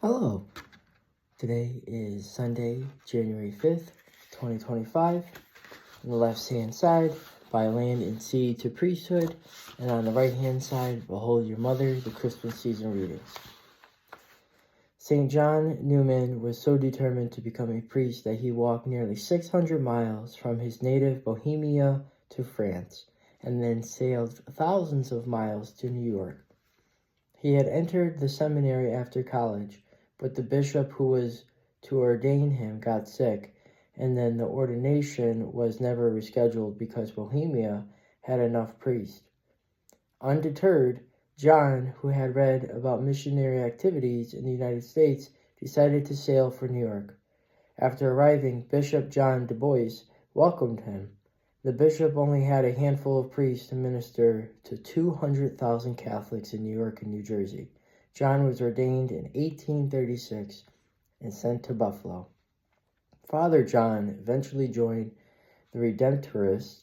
Hello, today is Sunday, January 5th, 2025. On the left-hand side, by land and sea to priesthood, and on the right-hand side, behold your mother, the Christmas season readings. St. John Neumann was so determined to become a priest that he walked nearly 600 miles from his native Bohemia to France, and then sailed thousands of miles to New York. He had entered the seminary after college, but the bishop who was to ordain him got sick, and then the ordination was never rescheduled because Bohemia had enough priests. Undeterred, John, who had read about missionary activities in the United States, decided to sail for New York. After arriving, Bishop John Du Bois welcomed him. The bishop only had a handful of priests to minister to 200,000 Catholics in New York and New Jersey. John was ordained in 1836 and sent to Buffalo. Father John eventually joined the Redemptorists,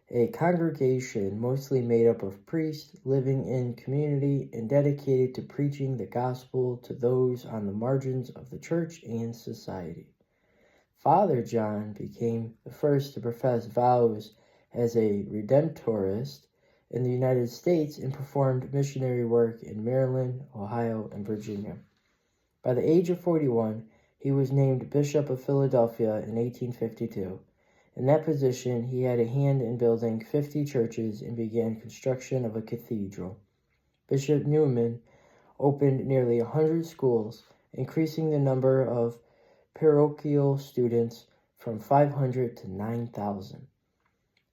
a congregation mostly made up of priests living in community and dedicated to preaching the gospel to those on the margins of the church and society. Father John became the first to profess vows as a Redemptorist in the United States and performed missionary work in Maryland, Ohio, and Virginia. By the age of 41, he was named Bishop of Philadelphia in 1852. In that position, he had a hand in building 50 churches and began construction of a cathedral. Bishop Neumann opened nearly 100 schools, increasing the number of parochial students from 500 to 9,000.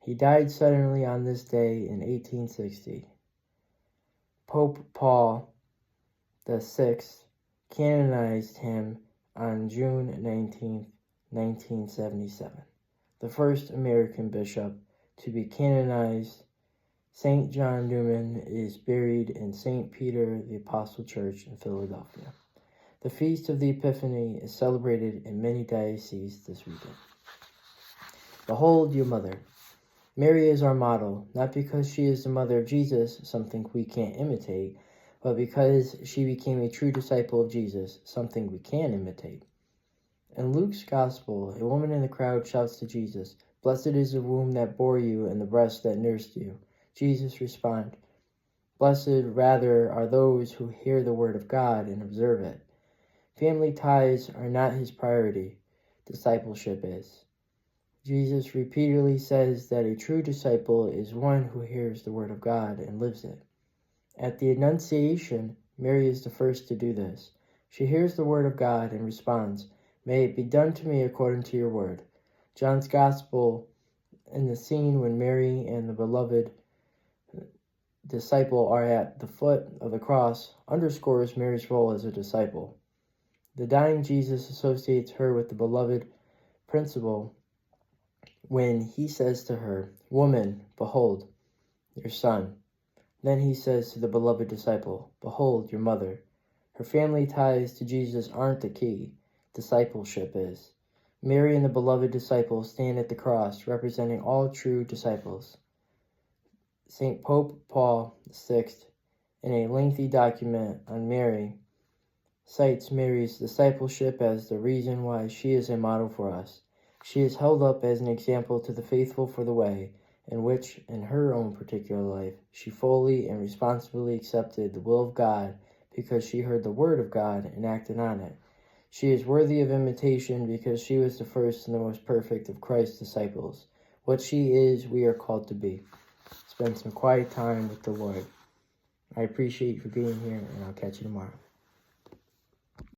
He died suddenly on this day in 1860. Pope Paul VI canonized him on June 19, 1977. The first American bishop to be canonized, St. John Neumann is buried in St. Peter the Apostle Church in Philadelphia. The Feast of the Epiphany is celebrated in many dioceses this weekend. Behold your mother. Mary is our model, not because she is the mother of Jesus, something we can't imitate, but because she became a true disciple of Jesus, something we can imitate. In Luke's Gospel, a woman in the crowd shouts to Jesus, "Blessed is the womb that bore you and the breast that nursed you." Jesus responds, "Blessed rather are those who hear the word of God and observe it." Family ties are not his priority. Discipleship is. Jesus repeatedly says that a true disciple is one who hears the word of God and lives it. At the Annunciation, Mary is the first to do this. She hears the word of God and responds, "May it be done to me according to your word." John's Gospel, in the scene when Mary and the beloved disciple are at the foot of the cross, underscores Mary's role as a disciple. The dying Jesus associates her with the beloved principle when he says to her, "Woman, behold, your son." Then he says to the beloved disciple, "Behold, your mother." Her family ties to Jesus aren't the key. Discipleship is. Mary and the beloved disciple stand at the cross, representing all true disciples. St. Pope Paul VI, in a lengthy document on Mary, cites Mary's discipleship as the reason why she is a model for us. She is held up as an example to the faithful for the way in which, in her own particular life, she fully and responsibly accepted the will of God because she heard the word of God and acted on it. She is worthy of imitation because she was the first and the most perfect of Christ's disciples. What she is, we are called to be. Spend some quiet time with the Lord. I appreciate you for being here, and I'll catch you tomorrow.